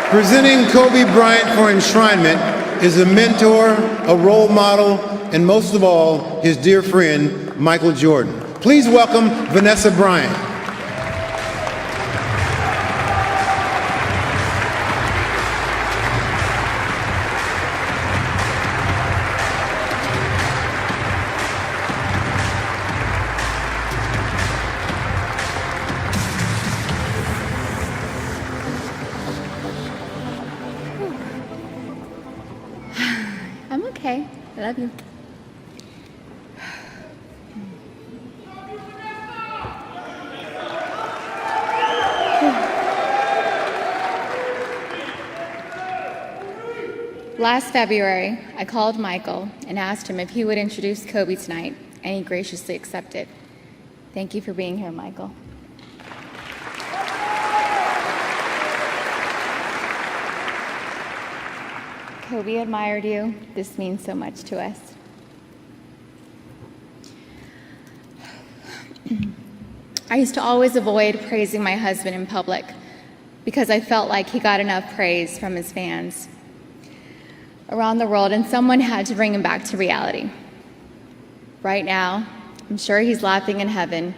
Presenting Kobe Bryant for enshrinement is a mentor, a role model, and most of all, his dear friend, Michael Jordan. Please welcome Vanessa Bryant. I'm okay. I love you. Last February, I called Michael and asked him if he would introduce Kobe tonight, and he graciously accepted. Thank you for being here, Michael. Kobe admired you. This means so much to us. I used to always avoid praising my husband in public because I felt like he got enough praise from his fans around the world, and someone had to bring him back to reality. Right now, I'm sure he's laughing in heaven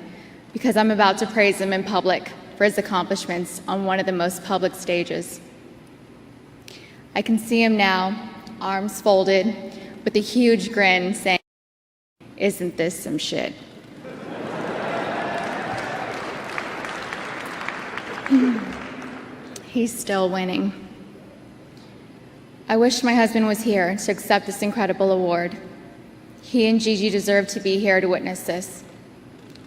because I'm about to praise him in public for his accomplishments on one of the most public stages. I can see him now, arms folded, with a huge grin, saying, "Isn't this some shit?" He's still winning. I wish my husband was here to accept this incredible award. He and Gigi deserve to be here to witness this.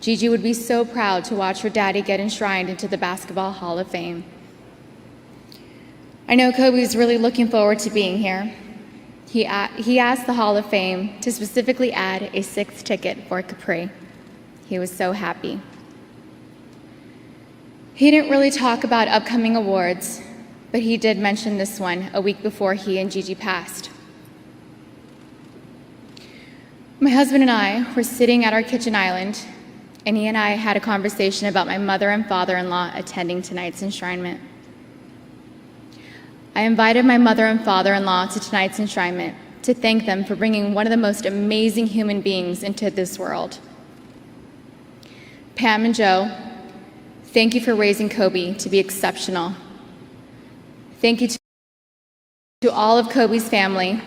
Gigi would be so proud to watch her daddy get enshrined into the Basketball Hall of Fame. I know Kobe is really looking forward to being here. He asked the Hall of Fame to specifically add a 6th ticket for Capri. He was so happy. He didn't really talk about upcoming awards, but he did mention this one a week before he and Gigi passed. My husband and I were sitting at our kitchen island, and he and I had a conversation about my mother and father-in-law attending tonight's enshrinement. I invited my mother and father-in-law to tonight's enshrinement to thank them for bringing one of the most amazing human beings into this world. Pam and Joe, thank you for raising Kobe to be exceptional. Thank you to all of Kobe's family.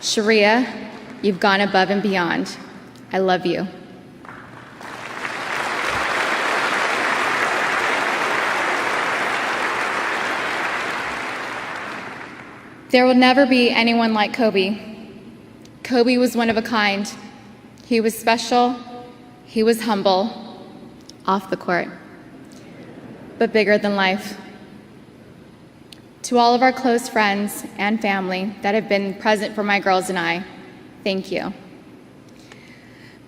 Sharia, you've gone above and beyond. I love you. There will never be anyone like Kobe. Kobe was one of a kind. He was special, he was humble, off the court, but bigger than life. To all of our close friends and family that have been present for my girls and I, thank you.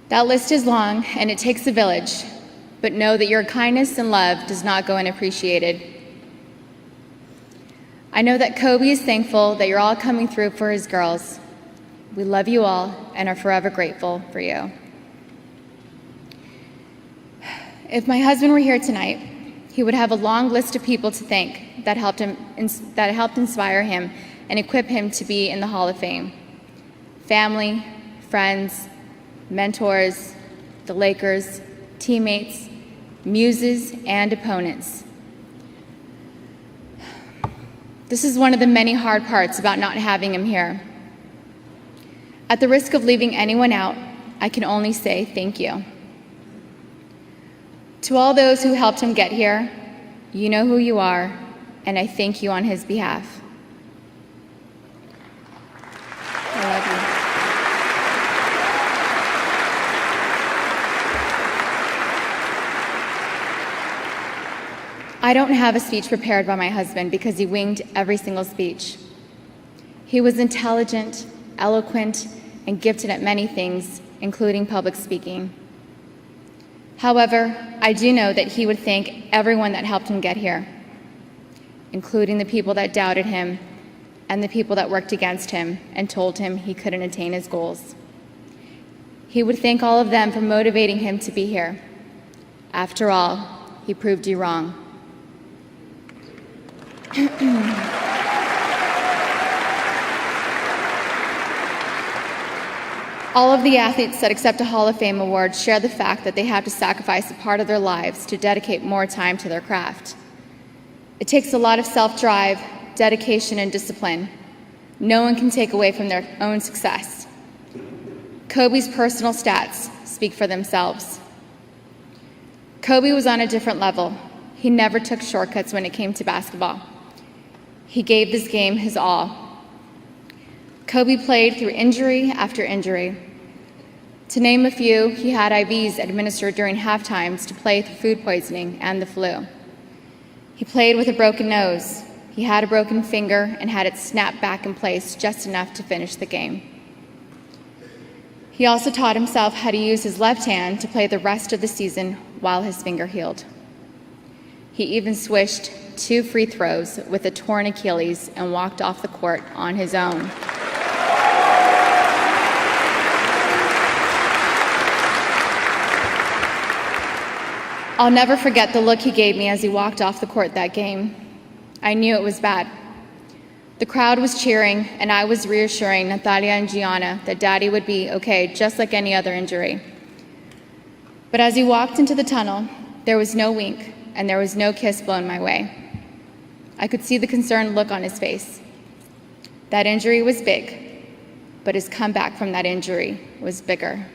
That list is long and it takes a village, but know that your kindness and love does not go unappreciated. I know that Kobe is thankful that you're all coming through for his girls. We love you all and are forever grateful for you. If my husband were here tonight, he would have a long list of people to thank that helped inspire him and equip him to be in the Hall of Fame. Family, friends, mentors, the Lakers, teammates, muses, and opponents. This is one of the many hard parts about not having him here. At the risk of leaving anyone out, I can only say thank you. To all those who helped him get here, you know who you are, and I thank you on his behalf. I love you. I don't have a speech prepared by my husband because he winged every single speech. He was intelligent, eloquent, and gifted at many things, including public speaking. However, I do know that he would thank everyone that helped him get here, including the people that doubted him and the people that worked against him and told him he couldn't attain his goals. He would thank all of them for motivating him to be here. After all, he proved you wrong. All of the athletes that accept a Hall of Fame award share the fact that they have to sacrifice a part of their lives to dedicate more time to their craft. It takes a lot of self-drive, dedication, and discipline. No one can take away from their own success. Kobe's personal stats speak for themselves. Kobe was on a different level. He never took shortcuts when it came to basketball. He gave this game his all. Kobe played through injury after injury. To name a few, he had IVs administered during half times to play through food poisoning and the flu. He played with a broken nose. He had a broken finger and had it snap back in place just enough to finish the game. He also taught himself how to use his left hand to play the rest of the season while his finger healed. He even swished 2 free throws with a torn Achilles and walked off the court on his own. I'll never forget the look he gave me as he walked off the court that game. I knew it was bad. The crowd was cheering, and I was reassuring Natalia and Gianna that Daddy would be okay, just like any other injury. But as he walked into the tunnel, there was no wink, and there was no kiss blown my way. I could see the concerned look on his face. That injury was big, but his comeback from that injury was bigger.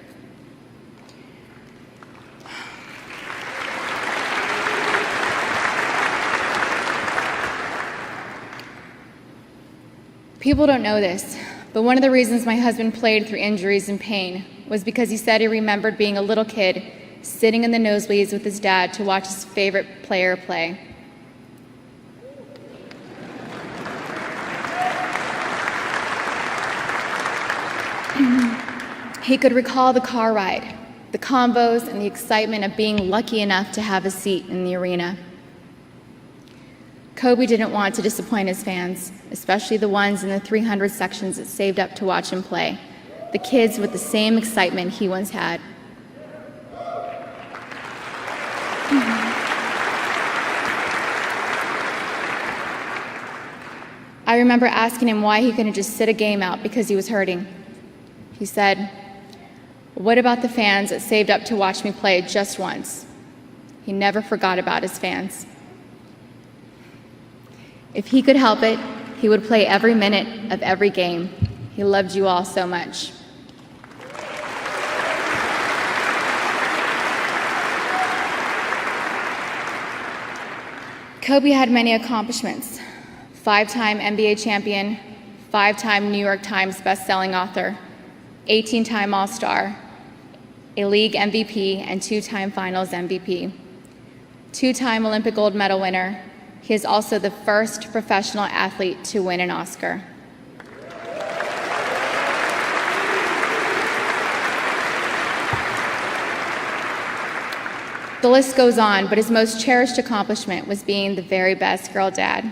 People don't know this, but one of the reasons my husband played through injuries and pain was because he said he remembered being a little kid sitting in the nosebleeds with his dad to watch his favorite player play. He could recall the car ride, the combos, and the excitement of being lucky enough to have a seat in the arena. Kobe didn't want to disappoint his fans, especially the ones in the 300 sections that saved up to watch him play, the kids with the same excitement he once had. I remember asking him why he couldn't just sit a game out because he was hurting. He said, "What about the fans that saved up to watch me play just once?" He never forgot about his fans. If he could help it, he would play every minute of every game. He loved you all so much. Kobe had many accomplishments. 5-time NBA champion, 5-time New York Times best-selling author, 18-time All-Star, a league MVP, and 2-time Finals MVP. 2-time Olympic gold medal winner. He is also the first professional athlete to win an Oscar. The list goes on, but his most cherished accomplishment was being the very best girl dad.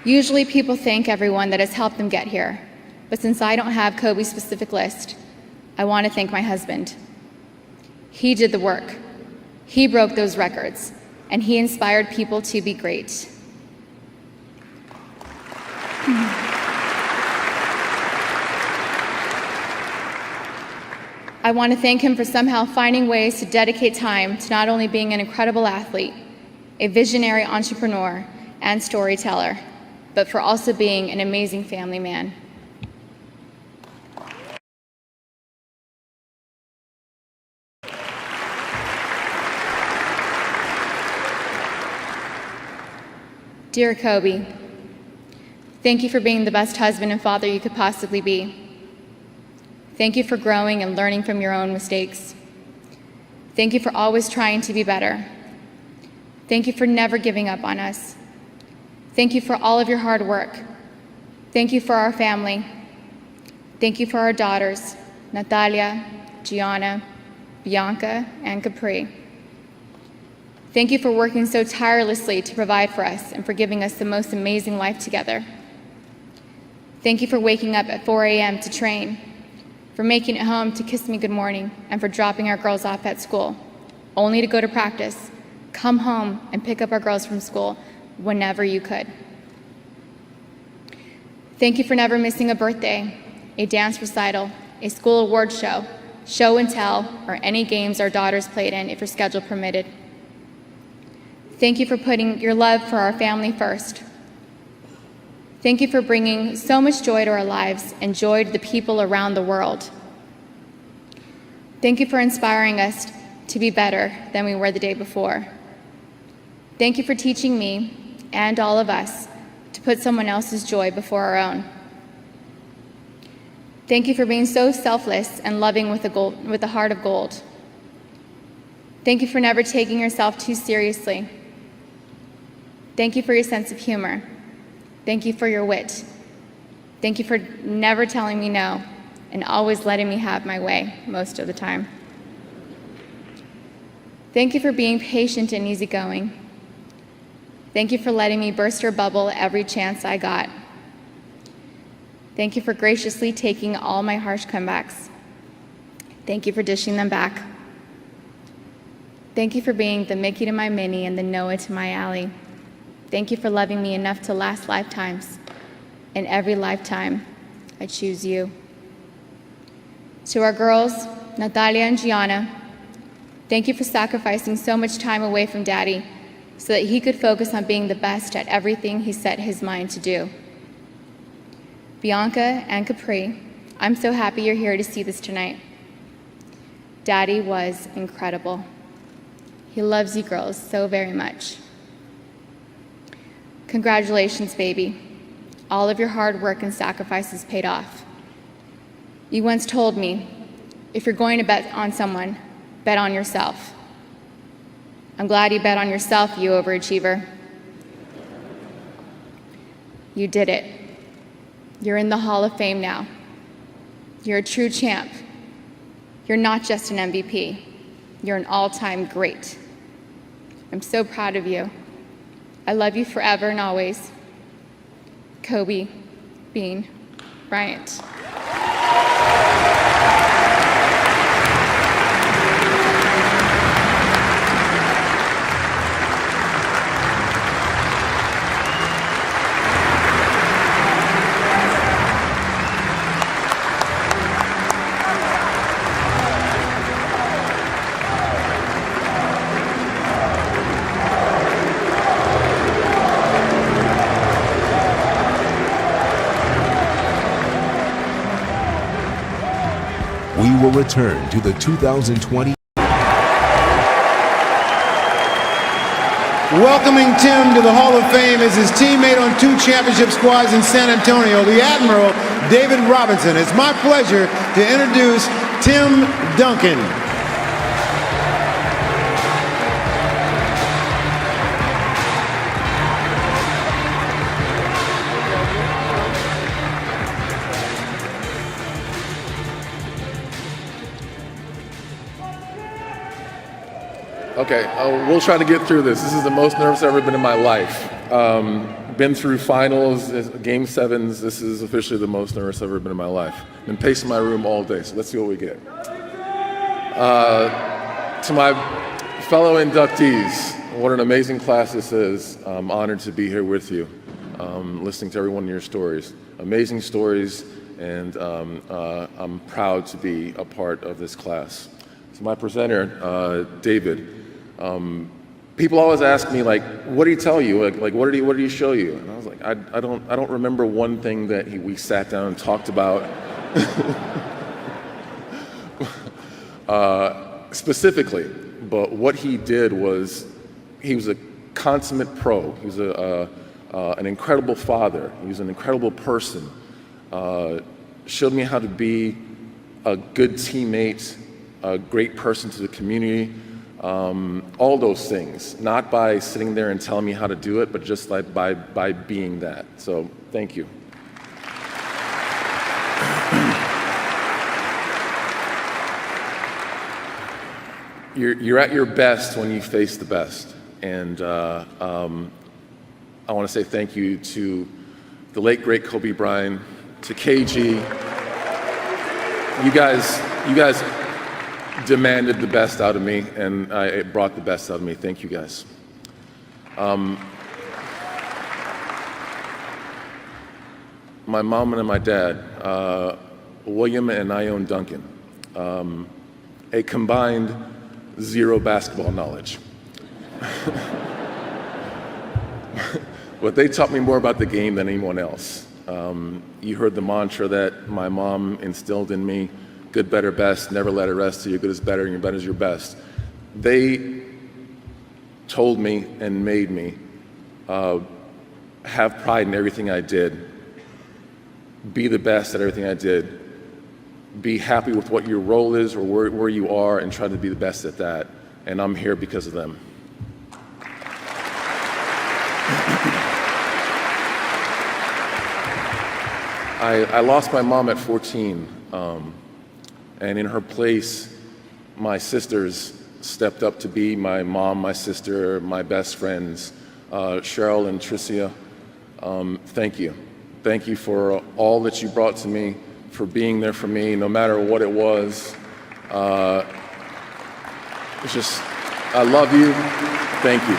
Usually people thank everyone that has helped them get here, but since I don't have Kobe's specific list, I want to thank my husband. He did the work. He broke those records, and he inspired people to be great. I want to thank him for somehow finding ways to dedicate time to not only being an incredible athlete, a visionary entrepreneur, and storyteller, but for also being an amazing family man. Dear Kobe, thank you for being the best husband and father you could possibly be. Thank you for growing and learning from your own mistakes. Thank you for always trying to be better. Thank you for never giving up on us. Thank you for all of your hard work. Thank you for our family. Thank you for our daughters, Natalia, Gianna, Bianca, and Capri. Thank you for working so tirelessly to provide for us and for giving us the most amazing life together. Thank you for waking up at 4 a.m. to train, for making it home to kiss me good morning, and for dropping our girls off at school, only to go to practice, come home, and pick up our girls from school whenever you could. Thank you for never missing a birthday, a dance recital, a school award show, show and tell, or any games our daughters played in if your schedule permitted. Thank you for putting your love for our family first. Thank you for bringing so much joy to our lives and joy to the people around the world. Thank you for inspiring us to be better than we were the day before. Thank you for teaching me and all of us to put someone else's joy before our own. Thank you for being so selfless and loving with a heart of gold. Thank you for never taking yourself too seriously. Thank you for your sense of humor. Thank you for your wit. Thank you for never telling me no and always letting me have my way most of the time. Thank you for being patient and easygoing. Thank you for letting me burst your bubble every chance I got. Thank you for graciously taking all my harsh comebacks. Thank you for dishing them back. Thank you for being the Mickey to my Minnie and the Noah to my Allie. Thank you for loving me enough to last lifetimes. In every lifetime, I choose you. To our girls, Natalia and Gianna, thank you for sacrificing so much time away from Daddy so that he could focus on being the best at everything he set his mind to do. Bianca and Capri, I'm so happy you're here to see this tonight. Daddy was incredible. He loves you girls so very much. Congratulations, baby. All of your hard work and sacrifices paid off. You once told me, if you're going to bet on someone, bet on yourself. I'm glad you bet on yourself, you overachiever. You did it. You're in the Hall of Fame now. You're a true champ. You're not just an MVP. You're an all-time great. I'm so proud of you. I love you forever and always. Kobe Bean Bryant. We will return to the 2020. Welcoming Tim to the Hall of Fame is his teammate on 2 championship squads in San Antonio, the Admiral David Robinson. It's my pleasure to introduce Tim Duncan. Okay, we'll try to get through this. This is the most nervous I've ever been in my life. Been through finals, game 7s. This is officially the most nervous I've ever been in my life. Been pacing my room all day, so let's see what we get. To my fellow inductees, what an amazing class this is. I'm honored to be here with you, listening to every one of your stories. Amazing stories, and I'm proud to be a part of this class. To my presenter, David, people always ask me, like, what did he tell you? Like what did he show you? And I was like, I don't remember one thing that we sat down and talked about specifically. But what he did was, he was a consummate pro. He was an incredible father. He was an incredible person. Showed me how to be a good teammate, a great person to the community, all those things, not by sitting there and telling me how to do it, but just like by being that. So thank you. You're at your best when you face the best. And I want to say thank you to the late, great Kobe Bryant, to KG, You guys demanded the best out of me, and it brought the best out of me. Thank you guys. My mom and my dad, William and Ione Duncan, a combined 0 basketball knowledge. But they taught me more about the game than anyone else. You heard the mantra that my mom instilled in me: good, better, best, never let it rest till your good is better and your better is your best. They told me and made me have pride in everything I did, be the best at everything I did, be happy with what your role is or where you are, and try to be the best at that. And I'm here because of them. I lost my mom at 14, and in her place, my sisters stepped up to be my mom, my sister, my best friends, Cheryl and Tricia. Thank you. Thank you for all that you brought to me, for being there for me, no matter what it was. It's just, I love you. Thank you.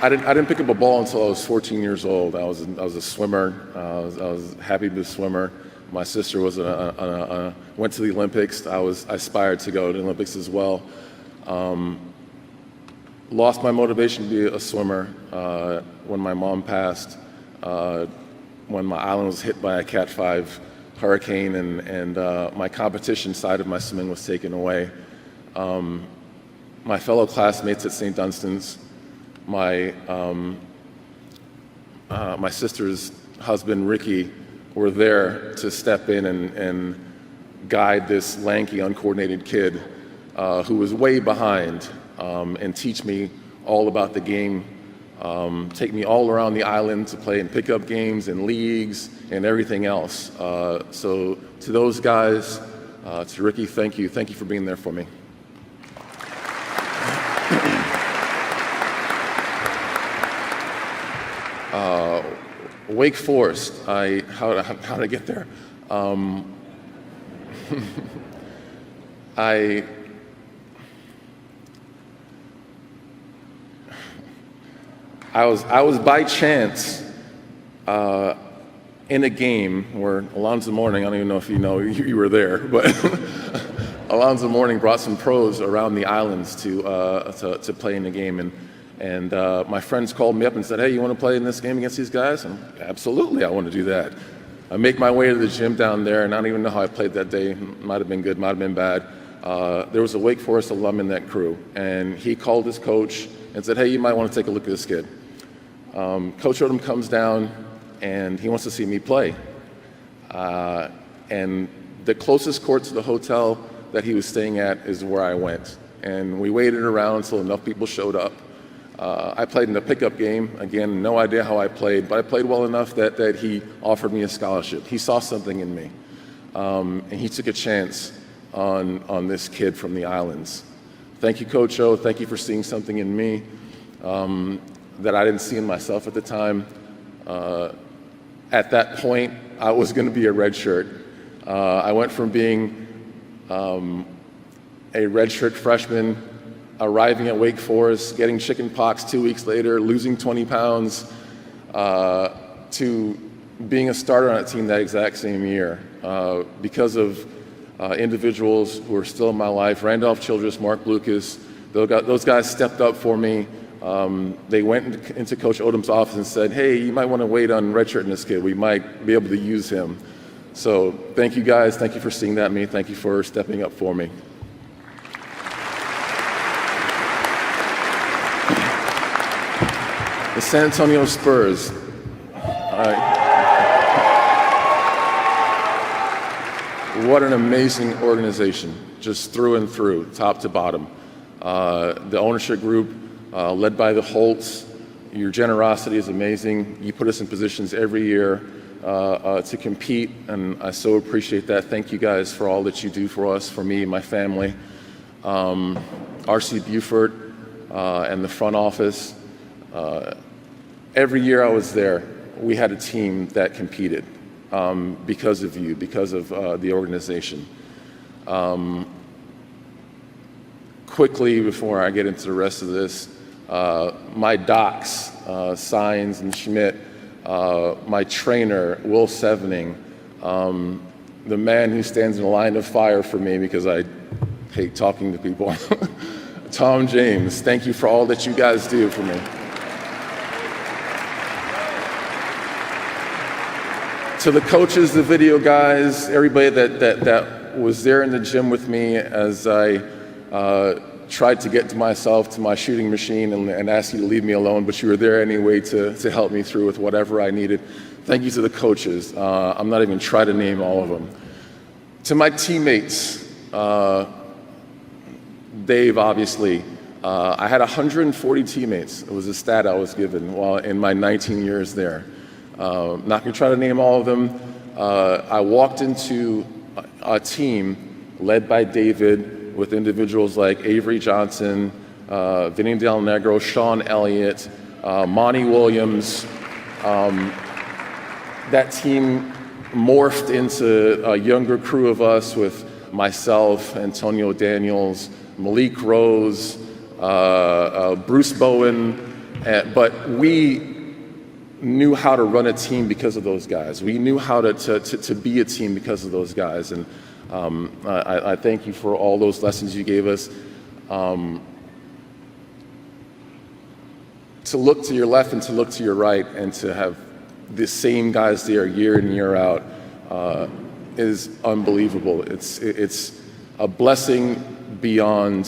I didn't pick up a ball until I was 14 years old. I was a swimmer. I was happy to be a swimmer. My sister went to the Olympics. I aspired to go to the Olympics as well. Lost my motivation to be a swimmer when my mom passed, when my island was hit by a Cat 5 hurricane, and my competition side of my swimming was taken away. My fellow classmates at St. Dunstan's, my sister's husband, Ricky, were there to step in and guide this lanky, uncoordinated kid who was way behind, and teach me all about the game, take me all around the island to play in pickup games and leagues and everything else. So to those guys, to Ricky, thank you. Thank you for being there for me. Wake Forest, how did I get there? I was by chance in a game where Alonzo Mourning, I don't even know if you know, you were there, but Alonzo Mourning brought some pros around the islands to play in the game, and my friends called me up and said, "Hey, you want to play in this game against these guys?" And absolutely, I want to do that. I make my way to the gym down there, and I don't even know how I played that day. Might have been good, might have been bad. There was a Wake Forest alum in that crew, and he called his coach and said, "Hey, you might want to take a look at this kid." Coach Odom comes down, and he wants to see me play. And the closest court to the hotel that he was staying at is where I went. And we waited around until enough people showed up. I played in a pickup game. Again, no idea how I played, but I played well enough that he offered me a scholarship. He saw something in me, and he took a chance on this kid from the islands. Thank you, Coach O. Thank you for seeing something in me that I didn't see in myself at the time. At that point, I was going to be a redshirt. I went from being a redshirt freshman, arriving at Wake Forest, getting chicken pox 2 weeks later, losing 20 pounds, to being a starter on a team that exact same year because of individuals who are still in my life. Randolph Childress, Mark Lucas, those guys stepped up for me. They went into Coach Odom's office and said, "Hey, you might want to wait on redshirting this kid. We might be able to use him." So thank you guys. Thank you for seeing that in me. Thank you for stepping up for me. The San Antonio Spurs. What an amazing organization, just through and through, top to bottom. The ownership group, led by the Holtz, your generosity is amazing. You put us in positions every year to compete, and I so appreciate that. Thank you guys for all that you do for us, for me and my family. R.C. Buford and the front office. Every year I was there, we had a team that competed because of you, because of the organization. Quickly, before I get into the rest of this, my docs, Sines and Schmidt, my trainer, Will Sevening, the man who stands in a line of fire for me because I hate talking to people, Tom James, thank you for all that you guys do for me. To the coaches, the video guys, everybody that was there in the gym with me as I tried to get to myself, to my shooting machine, and asked you to leave me alone, but you were there anyway to help me through with whatever I needed. Thank you to the coaches. I'm not even trying to name all of them. To my teammates, Dave, obviously, I had 140 teammates. It was a stat I was given while in my 19 years there. Not going to try to name all of them. I walked into a team led by David with individuals like Avery Johnson, Vinny Del Negro, Sean Elliott, Monty Williams. That team morphed into a younger crew of us with myself, Antonio Daniels, Malik Rose, Bruce Bowen, but we knew how to run a team because of those guys. We knew how to be a team because of those guys, and I thank you for all those lessons you gave us. To look to your left and to look to your right and to have the same guys there year in, year out is unbelievable. It's a blessing beyond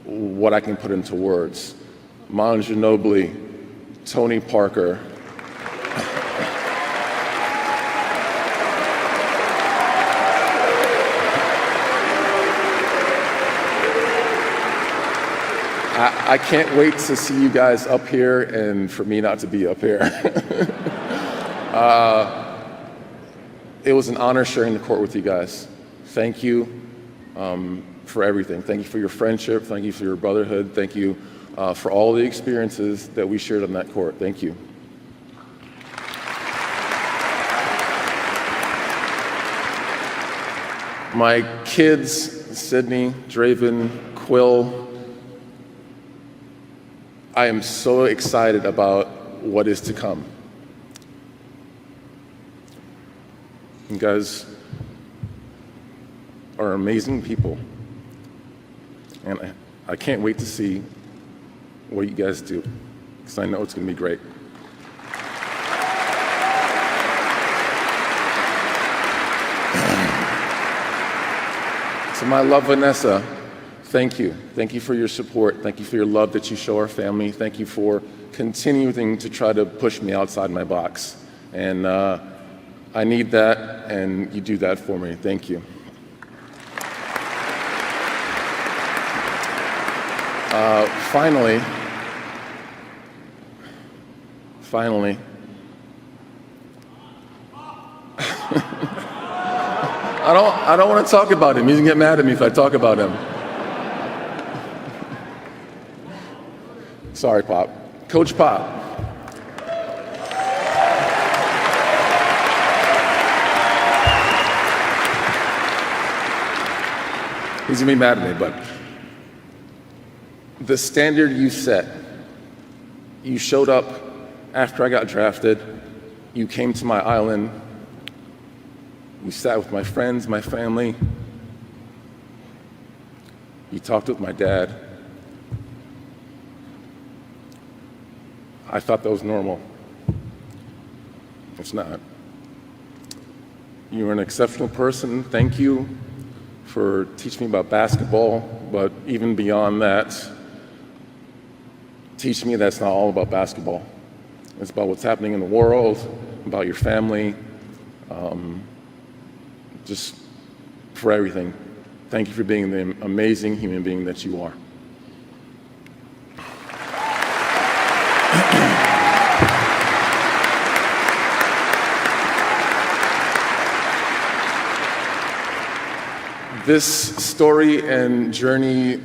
what I can put into words. Manu Ginobili, Tony Parker, I can't wait to see you guys up here and for me not to be up here. It was an honor sharing the court with you guys. Thank you for everything. Thank you for your friendship. Thank you for your brotherhood. Thank you for all the experiences that we shared on that court. Thank you. My kids, Sydney, Draven, Quill, I am so excited about what is to come. You guys are amazing people, and I can't wait to see what you guys do, because I know it's going to be great. To my love, Vanessa, thank you. Thank you for your support. Thank you for your love that you show our family. Thank you for continuing to try to push me outside my box. And I need that, and you do that for me. Thank you. Finally, I don't want to talk about him. He's gonna get mad at me if I talk about him. Sorry, Pop. Coach Pop. He's gonna be mad at me, but the standard you set, you showed up after I got drafted, you came to my island, you sat with my friends, my family, you talked with my dad. I thought that was normal. It's not. You were an exceptional person. Thank you for teaching me about basketball, but even beyond that, teach me that's not all about basketball. It's about what's happening in the world, about your family, just for everything. Thank you for being the amazing human being that you are. This story and journey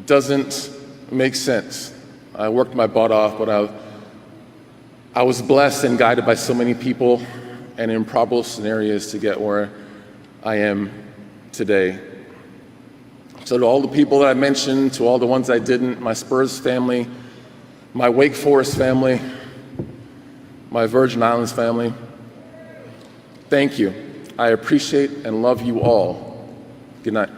doesn't make sense. I worked my butt off, but I was blessed and guided by so many people and improbable scenarios to get where I am today. So to all the people that I mentioned, to all the ones I didn't, my Spurs family, my Wake Forest family, my Virgin Islands family, thank you. I appreciate and love you all. Good night.